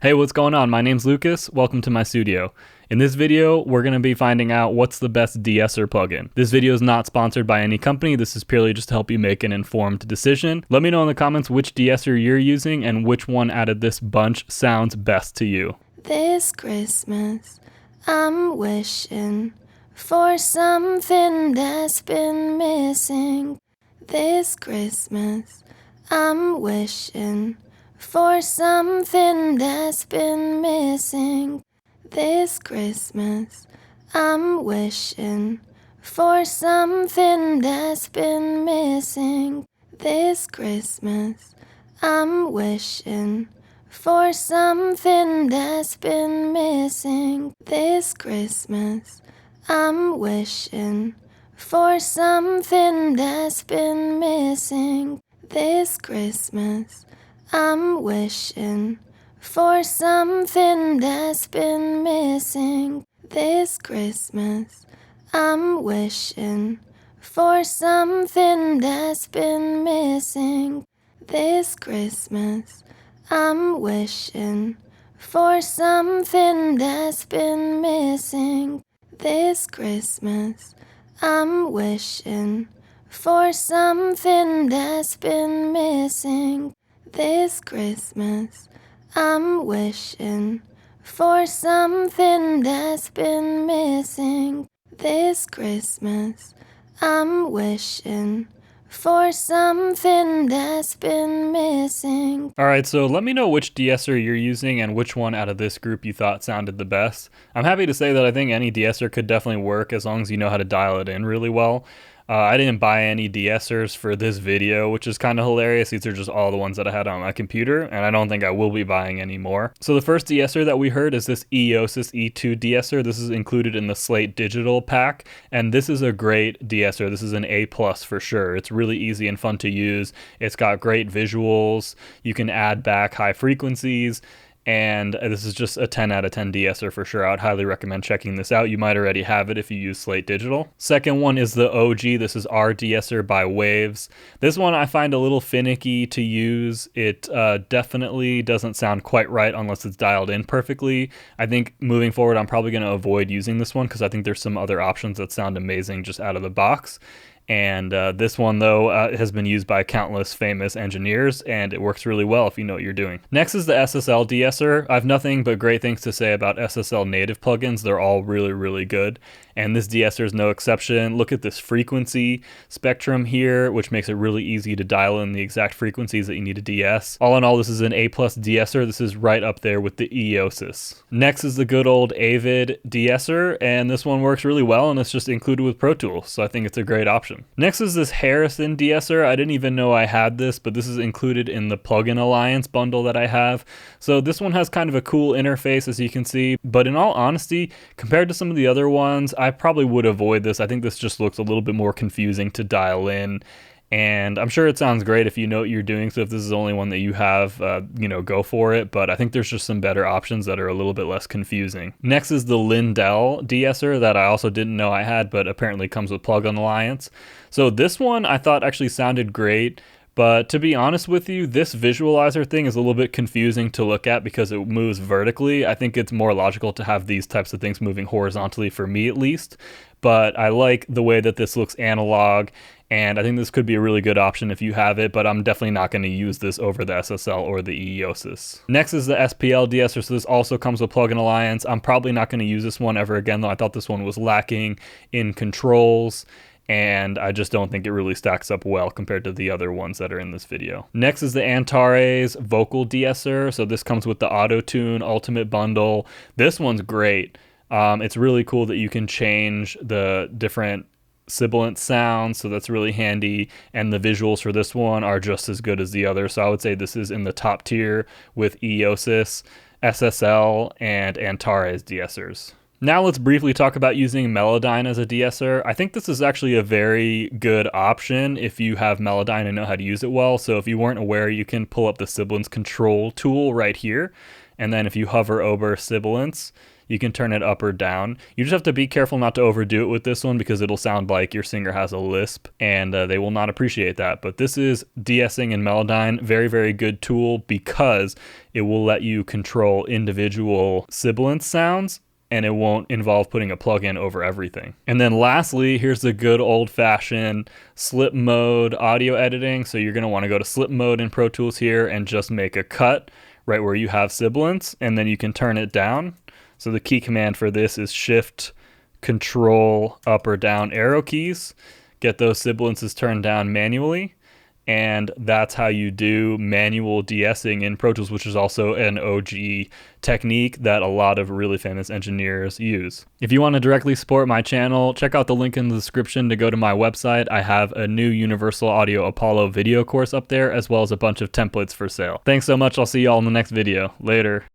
Hey, what's going on? My name's Lucas. Welcome to my studio. In this video, we're going to be finding out what's the best De-Esser plugin. This video is not sponsored by any company. This is purely just to help you make an informed decision. Let me know in the comments which De-Esser you're using and which one out of this bunch sounds best to you. This Christmas, I'm wishing for something that's been missing. This Christmas, I'm wishing for something that's been missing. This Christmas, I'm wishing for something that's been missing. This Christmas, I'm wishing for something that's been missing. This Christmas, I'm wishing for something that's been missing. This Christmas, I'm wishing for something that's been missing. This Christmas, I'm wishing for something that's been missing. This Christmas, I'm wishing for something that's been missing. This Christmas, I'm wishing for something that's been missing. This Christmas, I'm wishing for something that's been missing. This Christmas, I'm wishing for something that's been missing. Alright, so let me know which De-Esser you're using and which one out of this group you thought sounded the best. I'm happy to say that I think any De-Esser could definitely work as long as you know how to dial it in really well. I didn't buy any De-Essers for this video, which is kind of hilarious. These are just all the ones that I had on my computer, and I don't think I will be buying any more. So the first De-Esser that we heard is this Eosis E2 De-Esser. This is included in the Slate Digital pack, and this is a great De-Esser. This is an A+ for sure. It's really easy and fun to use. It's got great visuals. You can add back high frequencies. And this is just a 10 out of 10 De-Esser for sure. I would highly recommend checking this out. You might already have it if you use Slate Digital. Second one is the OG. This is our De-Esser by Waves. This one I find a little finicky to use. It definitely doesn't sound quite right unless it's dialed in perfectly. I think moving forward, I'm probably going to avoid using this one because I think there's some other options that sound amazing just out of the box. And this one, though, has been used by countless famous engineers, and it works really well if you know what you're doing. Next is the SSL De-Esser. I have nothing but great things to say about SSL native plugins. They're all really, really good, and this De-Esser is no exception. Look at this frequency spectrum here, which makes it really easy to dial in the exact frequencies that you need to de-ess. All in all, this is an A+ De-Esser. This is right up there with the Eosis. Next is the good old Avid De-Esser, and this one works really well, and it's just included with Pro Tools, so I think it's a great option. Next is this Harrison De-Esser. I didn't even know I had this, but this is included in the Plugin Alliance bundle that I have. So this one has kind of a cool interface, as you can see, but in all honesty, compared to some of the other ones, I probably would avoid this. I think this just looks a little bit more confusing to dial in. And I'm sure it sounds great if you know what you're doing, so if this is the only one that you have, go for it, but I think there's just some better options that are a little bit less confusing. Next is the Lindell De-Esser that I also didn't know I had, but apparently comes with Plugin Alliance. So this one I thought actually sounded great, but to be honest with you, this visualizer thing is a little bit confusing to look at because it moves vertically. I think it's more logical to have these types of things moving horizontally, for me at least, but I like the way that this looks analog, and I think this could be a really good option if you have it, but I'm definitely not going to use this over the SSL or the Eosis. Next is the SPL De-Esser, so this also comes with Plugin Alliance. I'm probably not going to use this one ever again, though I thought this one was lacking in controls, and I just don't think it really stacks up well compared to the other ones that are in this video. Next is the Antares Vocal De-Esser, so this comes with the Auto-Tune Ultimate Bundle. This one's great. It's really cool that you can change the different sibilant sounds, so that's really handy, and the visuals for this one are just as good as the other, so I would say this is in the top tier with Eosis, SSL, and Antares De-Essers. Now let's briefly talk about using Melodyne as a De-Esser. I think this is actually a very good option if you have Melodyne and know how to use it well. So if you weren't aware, you can pull up the sibilance control tool right here, and then if you hover over sibilance, you can turn it up or down. You just have to be careful not to overdo it with this one because it'll sound like your singer has a lisp, and they will not appreciate that. But this is de-essing in Melodyne. Very, very good tool because it will let you control individual sibilant sounds, and it won't involve putting a plugin over everything. And then lastly, here's the good old-fashioned slip mode audio editing. So you're going to want to go to slip mode in Pro Tools here and just make a cut right where you have sibilants, and then you can turn it down. So the key command for this is Shift, Control, up or down arrow keys. Get those sibilants turned down manually. And that's how you do manual de-essing in Pro Tools, which is also an OG technique that a lot of really famous engineers use. If you want to directly support my channel, check out the link in the description to go to my website. I have a new Universal Audio Apollo video course up there, as well as a bunch of templates for sale. Thanks so much. I'll see you all in the next video. Later.